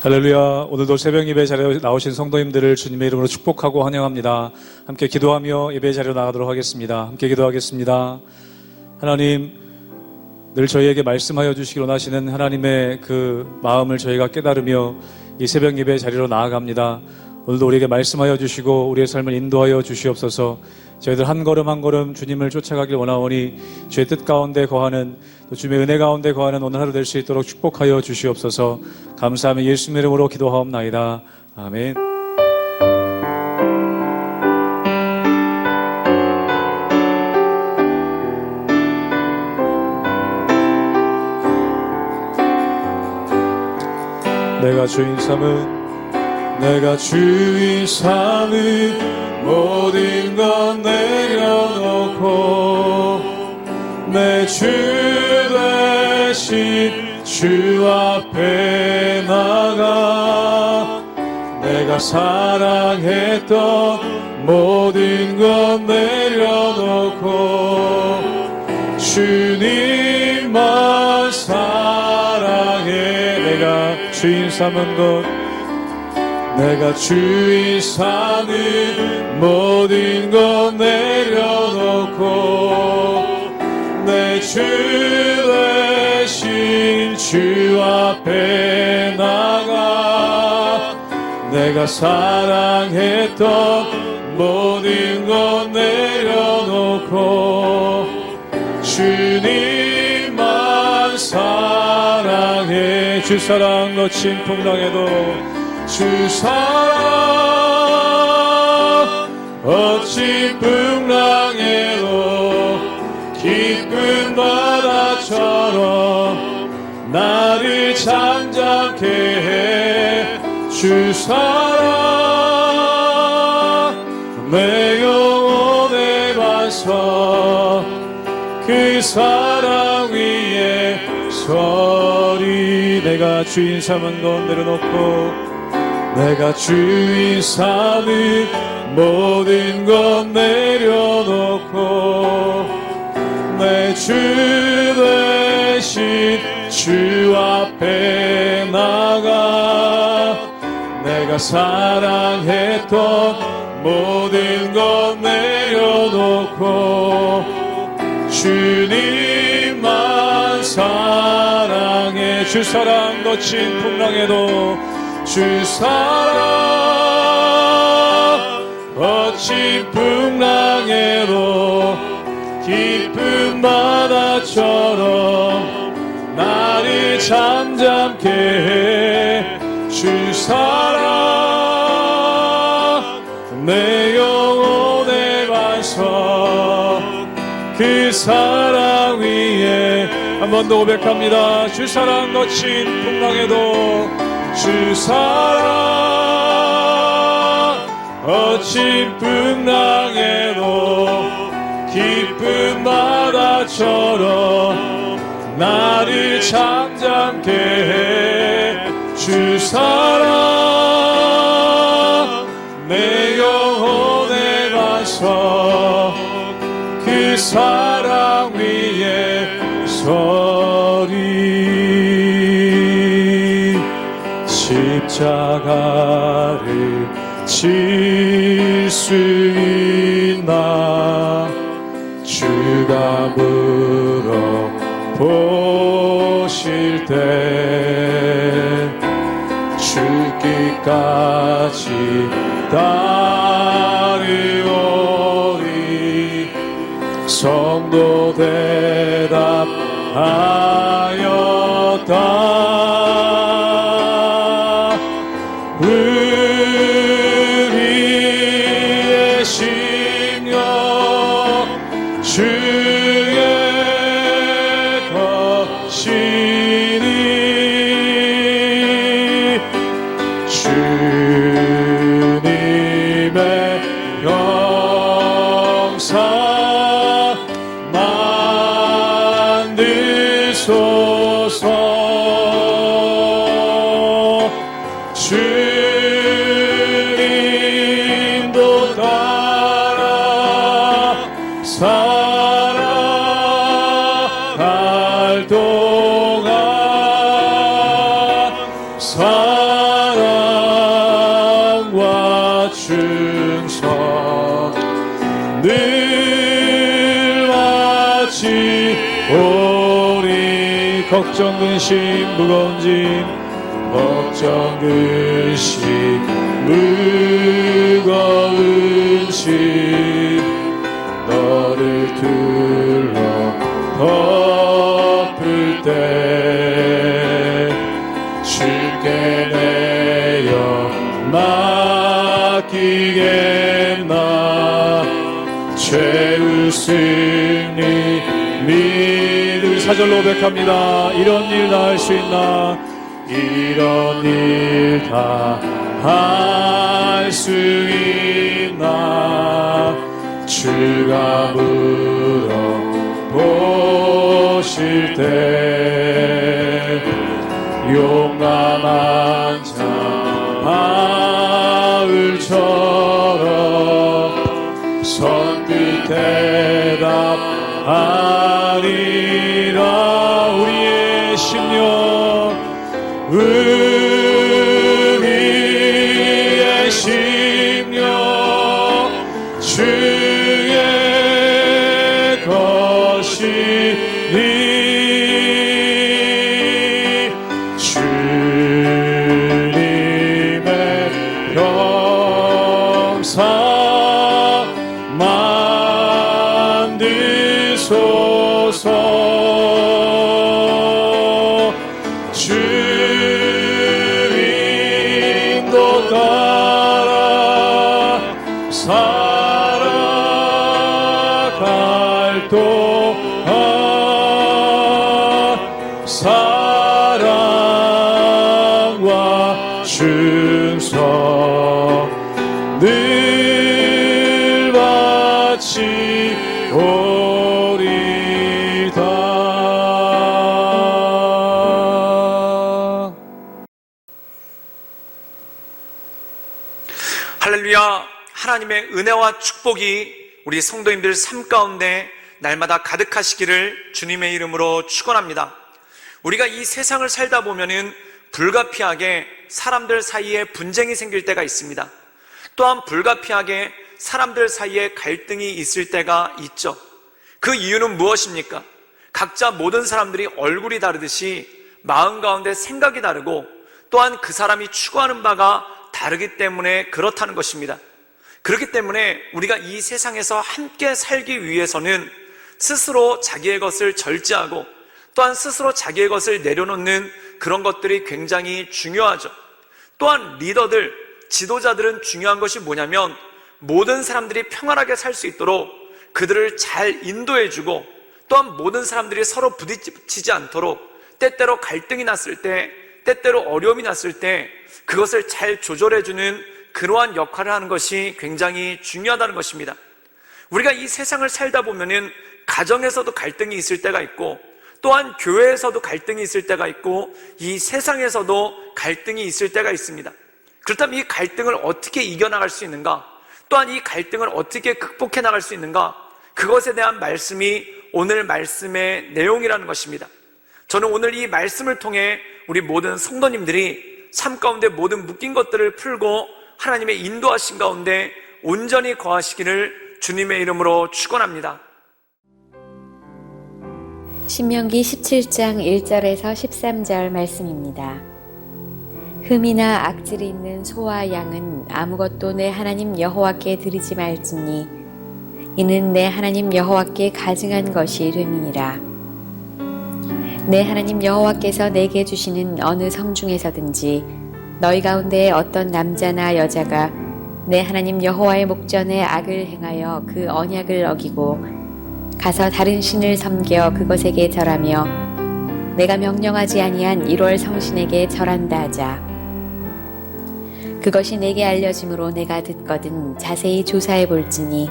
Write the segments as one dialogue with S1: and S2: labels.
S1: 할렐루야. 오늘도 새벽 예배 자리에 나오신 성도님들을 주님의 이름으로 축복하고 환영합니다. 함께 기도하며 예배 자리로 나가도록 하겠습니다. 함께 기도하겠습니다. 하나님, 늘 저희에게 말씀하여 주시기 원하시는 하나님의 그 마음을 저희가 깨달으며 이 새벽 예배 자리로 나아갑니다. 오늘도 우리에게 말씀하여 주시고 우리의 삶을 인도하여 주시옵소서. 저희들 한 걸음 한 걸음 주님을 쫓아가길 원하오니 주의 뜻 가운데 거하는, 또 주님의 은혜 가운데 거하는 오늘 하루 될 수 있도록 축복하여 주시옵소서. 감사하며 예수님의 이름으로 기도하옵나이다. 아멘. 내가 주인 삼은 모든 것 내려놓고 내 주 대신 주 앞에 나가 내가 사랑했던 모든 것 내려놓고 주님만 사랑해. 내가 주인 삼은 것, 내가 주인 삼은 모든 것 내려놓고 내 주 대신 주 앞에 나가 내가 사랑했던 모든 것 내려놓고 주님만 사랑해. 주 사랑 거친 풍랑에도 주 사랑 어찌 풍랑에도 깊은 바다처럼 나를 잠잠케 해. 주 사랑 내 영혼의 반석 그 사랑 위에 서리. 내가 주인 삼은 것 내려놓고 내가 주인 삼은 모든 것 내려놓고 내 주 대신 주 앞에 나가 내가 사랑했던 모든 것 내려놓고 주님만 사랑해. 주 사랑 거친 풍랑에도 주 사랑 거친 풍랑에도 깊은 바다처럼 나를 잠잠케 해. 주 사랑 내 영혼의 반석 그 사랑 위에 한 번 더 고백합니다. 주 사랑 거친 풍랑에도 주 사랑 거친 풍랑에도 깊은 바다처럼 나를 잠잠케 해. 주 사랑 내 영혼의 반석 그 사랑 위에 서리. 십자가를 질 수 있나 주가 물어보실 때 죽기까지 따르오리. 성도 대답하였다. 우리의 심령 주의 것이니 주님의 영상 만드사 충성 늘 마치 우리 걱정 근심 무거운 짐 걱정 근심 무거운 짐 너를 둘러 덮을 때 주께 내어 맡기겠나 죄의 승리 믿을 사절로 고백합니다. 이런 일 다 할 수 있나 이런 일 다 할 수 있나 주가 물어보실 때 용감한 자 바울처럼 선뜻 대답하리라. 우리의 심령 우리의 심령 주의 것이니 주님의 평상 만드소서. 주 인도 따라 살아갈 동안 사랑과 충성 늘 바치오리다.
S2: 할렐루야. 하나님의 은혜와 축복이 우리 성도님들 삶 가운데 날마다 가득하시기를 주님의 이름으로 축원합니다. 우리가 이 세상을 살다 보면은 불가피하게 사람들 사이에 분쟁이 생길 때가 있습니다. 또한 불가피하게 사람들 사이에 갈등이 있을 때가 있죠. 그 이유는 무엇입니까? 각자 모든 사람들이 얼굴이 다르듯이 마음 가운데 생각이 다르고 또한 그 사람이 추구하는 바가 다르기 때문에 그렇다는 것입니다. 그렇기 때문에 우리가 이 세상에서 함께 살기 위해서는 스스로 자기의 것을 절제하고 또한 스스로 자기의 것을 내려놓는 그런 것들이 굉장히 중요하죠. 또한 리더들, 지도자들은 중요한 것이 뭐냐면 모든 사람들이 평안하게 살 수 있도록 그들을 잘 인도해주고 또한 모든 사람들이 서로 부딪히지 않도록 때때로 갈등이 났을 때, 때때로 어려움이 났을 때 그것을 잘 조절해주는 그러한 역할을 하는 것이 굉장히 중요하다는 것입니다. 우리가 이 세상을 살다 보면은 가정에서도 갈등이 있을 때가 있고 또한 교회에서도 갈등이 있을 때가 있고 이 세상에서도 갈등이 있을 때가 있습니다. 그렇다면 이 갈등을 어떻게 이겨나갈 수 있는가? 또한 이 갈등을 어떻게 극복해 나갈 수 있는가? 그것에 대한 말씀이 오늘 말씀의 내용이라는 것입니다. 저는 오늘 이 말씀을 통해 우리 모든 성도님들이 삶 가운데 모든 묶인 것들을 풀고 하나님의 인도하신 가운데 온전히 거하시기를 주님의 이름으로 축원합니다.
S3: 신명기 17장 1절에서 13절 말씀입니다. 흠이나 악질이 있는 소와 양은 아무것도 내 하나님 여호와께 드리지 말지니 이는 내 하나님 여호와께 가증한 것이 됨이니라. 내 하나님 여호와께서 내게 주시는 어느 성 중에서든지 너희 가운데 어떤 남자나 여자가 내 하나님 여호와의 목전에 악을 행하여 그 언약을 어기고 가서 다른 신을 섬겨 그것에게 절하며 내가 명령하지 아니한 1월 성신에게 절한다 하자. 그것이 내게 알려짐으로 내가 듣거든 자세히 조사해 볼지니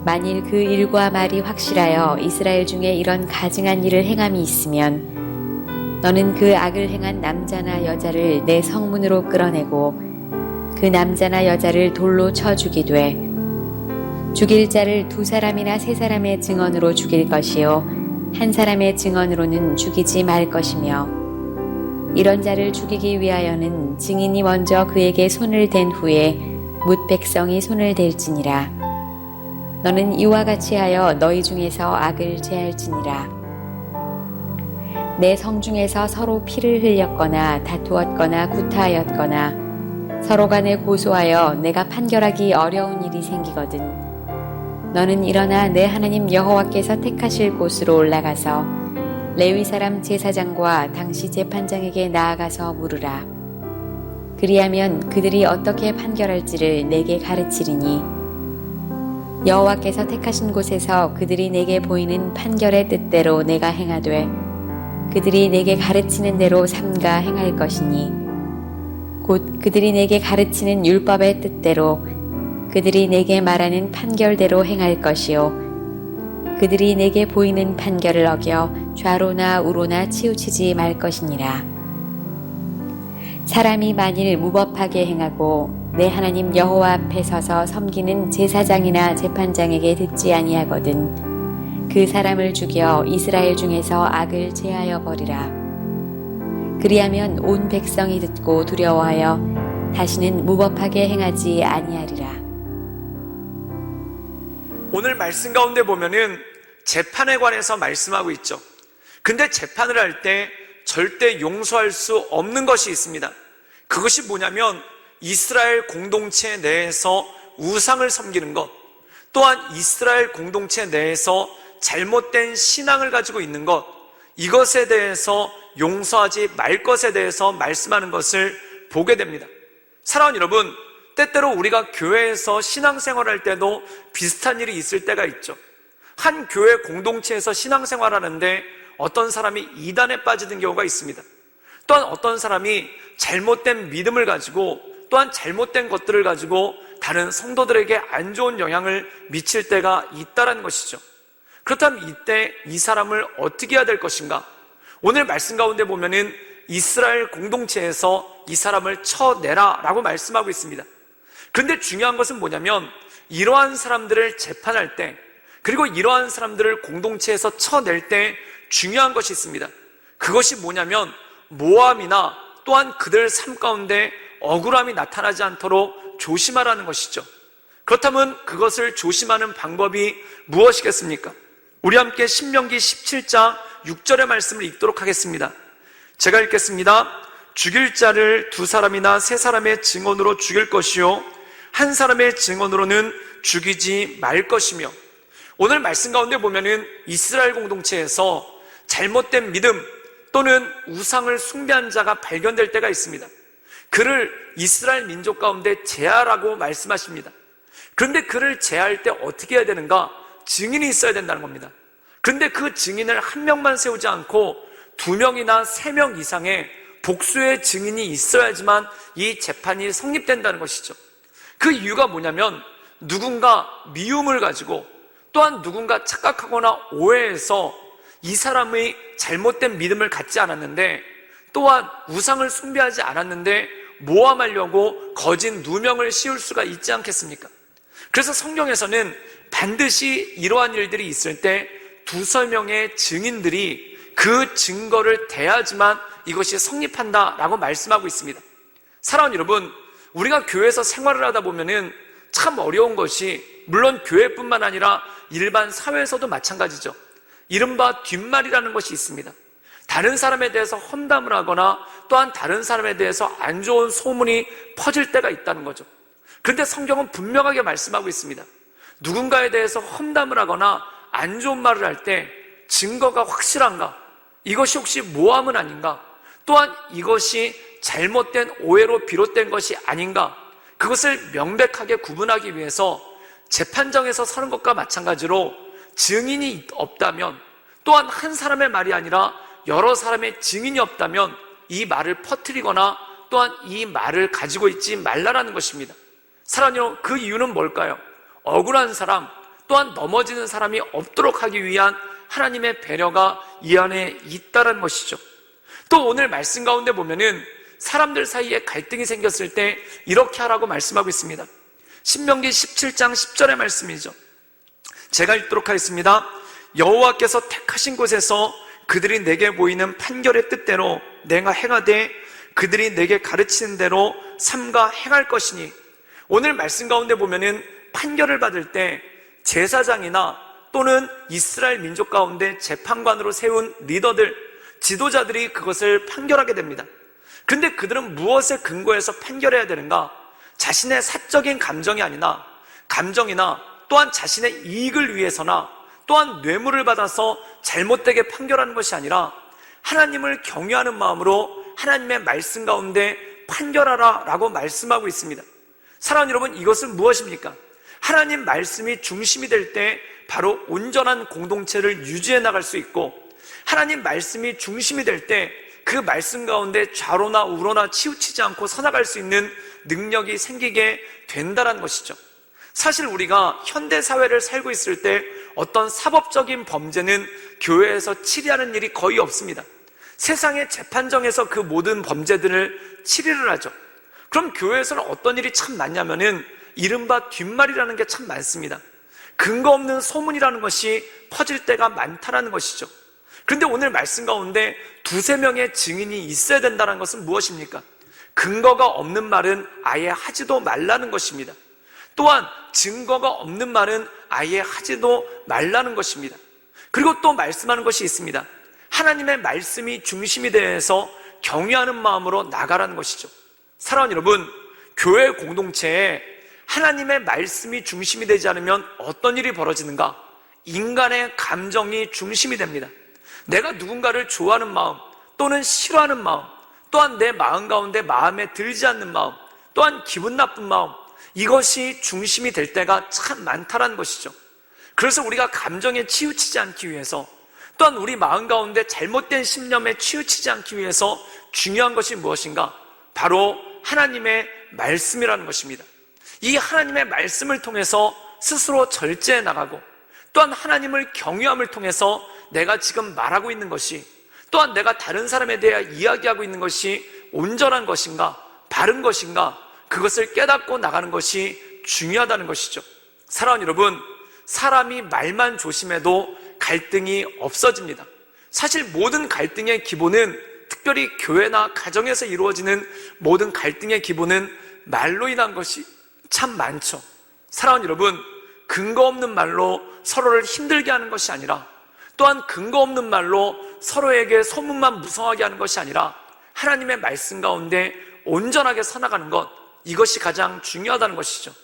S3: 만일 그 일과 말이 확실하여 이스라엘 중에 이런 가증한 일을 행함이 있으면 너는 그 악을 행한 남자나 여자를 내 성문으로 끌어내고 그 남자나 여자를 돌로 쳐 죽이되 죽일 자를 2사람이나 3사람의 증언으로 죽일 것이요 1사람의 증언으로는 죽이지 말 것이며 이런 자를 죽이기 위하여는 증인이 먼저 그에게 손을 댄 후에 뭇 백성이 손을 댈지니라. 너는 이와 같이 하여 너희 중에서 악을 제할지니라. 내 성 중에서 서로 피를 흘렸거나 다투었거나 구타하였거나 서로 간에 고소하여 내가 판결하기 어려운 일이 생기거든 너는 일어나 내 하나님 여호와께서 택하실 곳으로 올라가서 레위 사람 제사장과 당시 재판장에게 나아가서 물으라. 그리하면 그들이 어떻게 판결할지를 내게 가르치리니 여호와께서 택하신 곳에서 그들이 내게 보이는 판결의 뜻대로 내가 행하되 그들이 내게 가르치는 대로 삼가 행할 것이니 곧 그들이 내게 가르치는 율법의 뜻대로 그들이 내게 말하는 판결대로 행할 것이요 그들이 내게 보이는 판결을 어겨 좌로나 우로나 치우치지 말 것이니라. 사람이 만일 무법하게 행하고 내 하나님 여호와 앞에 서서 섬기는 제사장이나 재판장에게 듣지 아니하거든 그 사람을 죽여 이스라엘 중에서 악을 제하여 버리라. 그리하면 온 백성이 듣고 두려워하여 다시는 무법하게 행하지 아니하리라.
S2: 오늘 말씀 가운데 보면은 재판에 관해서 말씀하고 있죠. 근데 재판을 할 때 절대 용서할 수 없는 것이 있습니다. 그것이 뭐냐면 이스라엘 공동체 내에서 우상을 섬기는 것, 또한 이스라엘 공동체 내에서 잘못된 신앙을 가지고 있는 것, 이것에 대해서 용서하지 말 것에 대해서 말씀하는 것을 보게 됩니다. 사랑하는 여러분, 때때로 우리가 교회에서 신앙생활할 때도 비슷한 일이 있을 때가 있죠. 한 교회 공동체에서 신앙생활하는데 어떤 사람이 이단에 빠지는 경우가 있습니다. 또한 어떤 사람이 잘못된 믿음을 가지고 또한 잘못된 것들을 가지고 다른 성도들에게 안 좋은 영향을 미칠 때가 있다는 것이죠. 그렇다면 이때 이 사람을 어떻게 해야 될 것인가? 오늘 말씀 가운데 보면은 이스라엘 공동체에서 이 사람을 쳐내라 라고 말씀하고 있습니다. 그런데 중요한 것은 뭐냐면 이러한 사람들을 재판할 때 그리고 이러한 사람들을 공동체에서 쳐낼 때 중요한 것이 있습니다. 그것이 뭐냐면 모함이나 또한 그들 삶 가운데 억울함이 나타나지 않도록 조심하라는 것이죠. 그렇다면 그것을 조심하는 방법이 무엇이겠습니까? 우리 함께 신명기 17장 6절의 말씀을 읽도록 하겠습니다. 제가 읽겠습니다. 죽일 자를 두 사람이나 세 사람의 증언으로 죽일 것이요 한 사람의 증언으로는 죽이지 말 것이며. 오늘 말씀 가운데 보면은 이스라엘 공동체에서 잘못된 믿음 또는 우상을 숭배한 자가 발견될 때가 있습니다. 그를 이스라엘 민족 가운데 제하라고 말씀하십니다. 그런데 그를 제할 때 어떻게 해야 되는가? 증인이 있어야 된다는 겁니다. 그런데 그 증인을 한 명만 세우지 않고 두 명이나 세 명 이상의 복수의 증인이 있어야지만 이 재판이 성립된다는 것이죠. 그 이유가 뭐냐면 누군가 미움을 가지고 또한 누군가 착각하거나 오해해서 이 사람의 잘못된 믿음을 갖지 않았는데 또한 우상을 숭배하지 않았는데 모함하려고 거짓 누명을 씌울 수가 있지 않겠습니까? 그래서 성경에서는 반드시 이러한 일들이 있을 때 두세 명의 증인들이 그 증거를 대야지만 이것이 성립한다라고 말씀하고 있습니다. 사랑하는 여러분, 우리가 교회에서 생활을 하다 보면은 참 어려운 것이 물론 교회뿐만 아니라 일반 사회에서도 마찬가지죠. 이른바 뒷말이라는 것이 있습니다. 다른 사람에 대해서 험담을 하거나 또한 다른 사람에 대해서 안 좋은 소문이 퍼질 때가 있다는 거죠. 그런데 성경은 분명하게 말씀하고 있습니다. 누군가에 대해서 험담을 하거나 안 좋은 말을 할 때 증거가 확실한가? 이것이 혹시 모함은 아닌가? 또한 이것이 잘못된 오해로 비롯된 것이 아닌가? 그것을 명백하게 구분하기 위해서 재판정에서 서는 것과 마찬가지로 증인이 없다면 또한 한 사람의 말이 아니라 여러 사람의 증인이 없다면 이 말을 퍼뜨리거나 또한 이 말을 가지고 있지 말라라는 것입니다. 사랑하는 여러분, 그 이유는 뭘까요? 억울한 사람 또한 넘어지는 사람이 없도록 하기 위한 하나님의 배려가 이 안에 있다는 것이죠. 또 오늘 말씀 가운데 보면은 사람들 사이에 갈등이 생겼을 때 이렇게 하라고 말씀하고 있습니다. 신명기 17장 10절의 말씀이죠. 제가 읽도록 하겠습니다. 여호와께서 택하신 곳에서 그들이 내게 보이는 판결의 뜻대로 내가 행하되 그들이 내게 가르치는 대로 삼가 행할 것이니. 오늘 말씀 가운데 보면은 판결을 받을 때 제사장이나 또는 이스라엘 민족 가운데 재판관으로 세운 리더들, 지도자들이 그것을 판결하게 됩니다. 그런데 그들은 무엇에 근거해서 판결해야 되는가? 자신의 사적인 감정이나 또한 자신의 이익을 위해서나 또한 뇌물을 받아서 잘못되게 판결하는 것이 아니라 하나님을 경외하는 마음으로 하나님의 말씀 가운데 판결하라 라고 말씀하고 있습니다. 사랑하는 여러분, 이것은 무엇입니까? 하나님 말씀이 중심이 될 때 바로 온전한 공동체를 유지해 나갈 수 있고, 하나님 말씀이 중심이 될 때 그 말씀 가운데 좌로나 우로나 치우치지 않고 서나갈 수 있는 능력이 생기게 된다는 것이죠. 사실 우리가 현대사회를 살고 있을 때 어떤 사법적인 범죄는 교회에서 치리하는 일이 거의 없습니다. 세상의 재판정에서 그 모든 범죄들을 치리를 하죠. 그럼 교회에서는 어떤 일이 참 많냐면은 이른바 뒷말이라는 게 참 많습니다. 근거 없는 소문이라는 것이 퍼질 때가 많다라는 것이죠. 그런데 오늘 말씀 가운데 두세 명의 증인이 있어야 된다는 것은 무엇입니까? 근거가 없는 말은 아예 하지도 말라는 것입니다. 또한 증거가 없는 말은 아예 하지도 말라는 것입니다. 그리고 또 말씀하는 것이 있습니다. 하나님의 말씀이 중심이 되어서 경외하는 마음으로 나가라는 것이죠. 사랑하는 여러분, 교회 공동체에 하나님의 말씀이 중심이 되지 않으면 어떤 일이 벌어지는가? 인간의 감정이 중심이 됩니다. 내가 누군가를 좋아하는 마음 또는 싫어하는 마음, 또한 내 마음 가운데 마음에 들지 않는 마음, 또한 기분 나쁜 마음, 이것이 중심이 될 때가 참 많다라는 것이죠. 그래서 우리가 감정에 치우치지 않기 위해서, 또한 우리 마음 가운데 잘못된 신념에 치우치지 않기 위해서 중요한 것이 무엇인가? 바로 하나님의 말씀이라는 것입니다. 이 하나님의 말씀을 통해서 스스로 절제해 나가고, 또한 하나님을 경외함을 통해서 내가 지금 말하고 있는 것이, 또한 내가 다른 사람에 대해 이야기하고 있는 것이 온전한 것인가, 바른 것인가, 그것을 깨닫고 나가는 것이 중요하다는 것이죠. 사랑하는 여러분, 사람이 말만 조심해도 갈등이 없어집니다. 사실 모든 갈등의 기본은, 특별히 교회나 가정에서 이루어지는 모든 갈등의 기본은 말로 인한 것이 참 많죠. 사랑하는 여러분, 근거 없는 말로 서로를 힘들게 하는 것이 아니라, 또한 근거 없는 말로 서로에게 소문만 무성하게 하는 것이 아니라 하나님의 말씀 가운데 온전하게 서나가는 것, 이것이 가장 중요하다는 것이죠.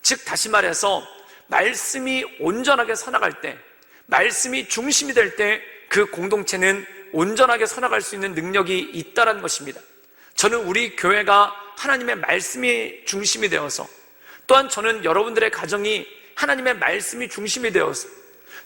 S2: 즉 다시 말해서 말씀이 온전하게 서나갈 때, 말씀이 중심이 될 때 그 공동체는 온전하게 서나갈 수 있는 능력이 있다는 것입니다. 저는 우리 교회가 하나님의 말씀이 중심이 되어서, 또한 저는 여러분들의 가정이 하나님의 말씀이 중심이 되어서,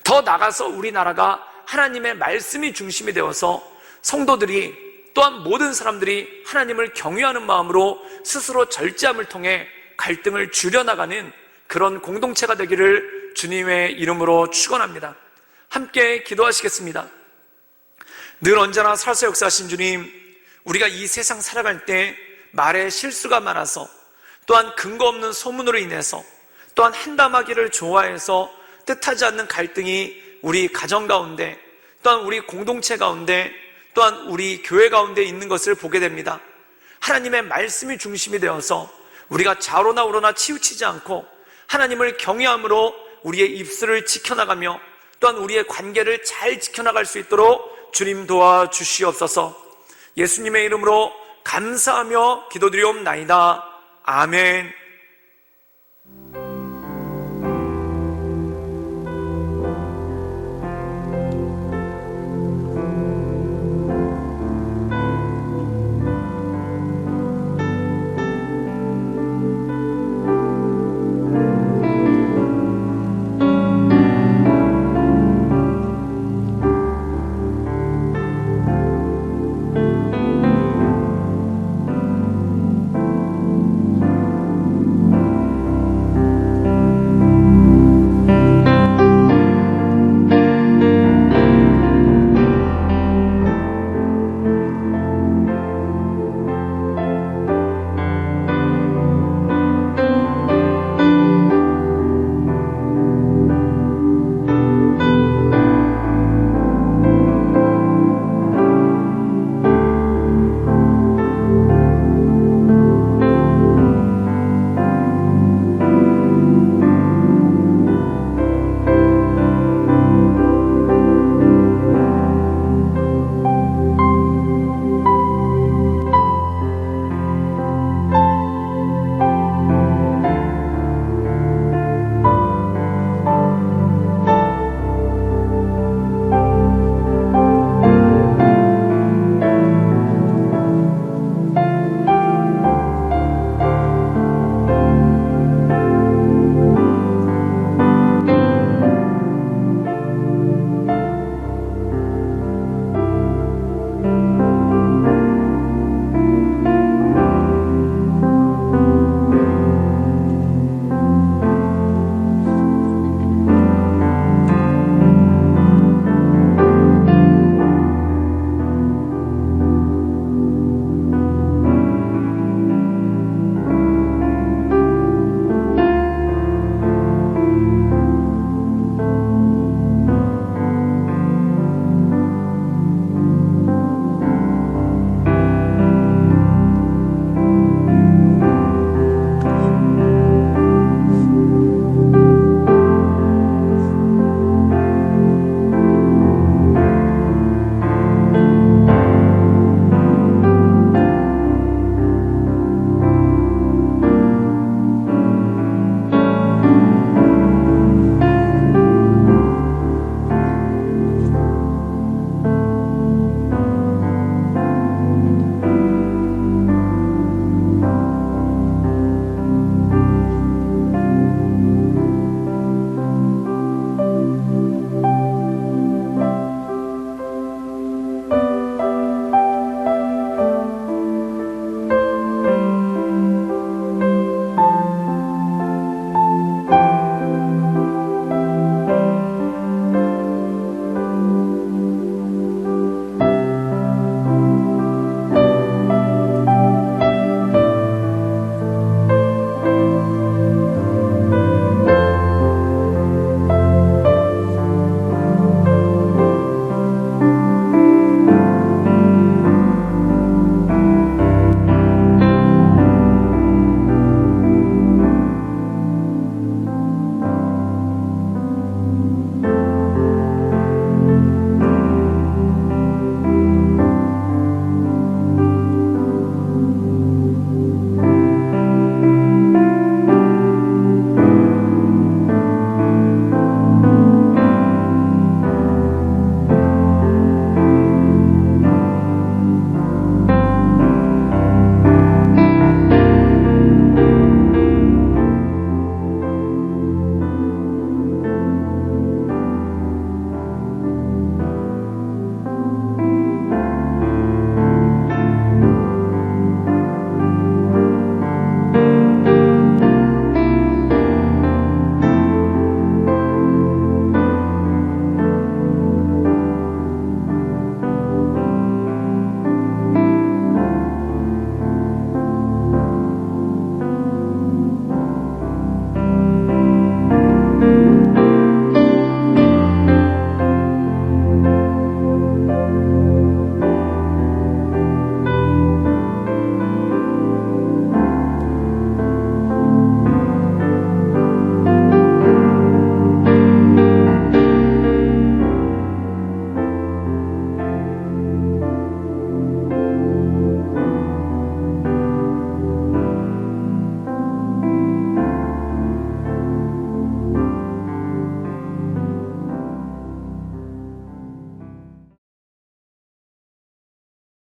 S2: 더 나아가서 우리나라가 하나님의 말씀이 중심이 되어서 성도들이, 또한 모든 사람들이 하나님을 경외하는 마음으로 스스로 절제함을 통해 갈등을 줄여나가는 그런 공동체가 되기를 주님의 이름으로 축원합니다. 함께 기도하시겠습니다. 늘 언제나 살아서 역사하신 주님, 우리가 이 세상 살아갈 때 말에 실수가 많아서, 또한 근거 없는 소문으로 인해서, 또한 한담하기를 좋아해서 뜻하지 않는 갈등이 우리 가정 가운데, 또한 우리 공동체 가운데, 또한 우리 교회 가운데 있는 것을 보게 됩니다. 하나님의 말씀이 중심이 되어서 우리가 좌로나 우로나 치우치지 않고 하나님을 경외함으로 우리의 입술을 지켜나가며, 또한 우리의 관계를 잘 지켜나갈 수 있도록 주님 도와주시옵소서. 예수님의 이름으로 감사하며 기도드리옵나이다. 아멘.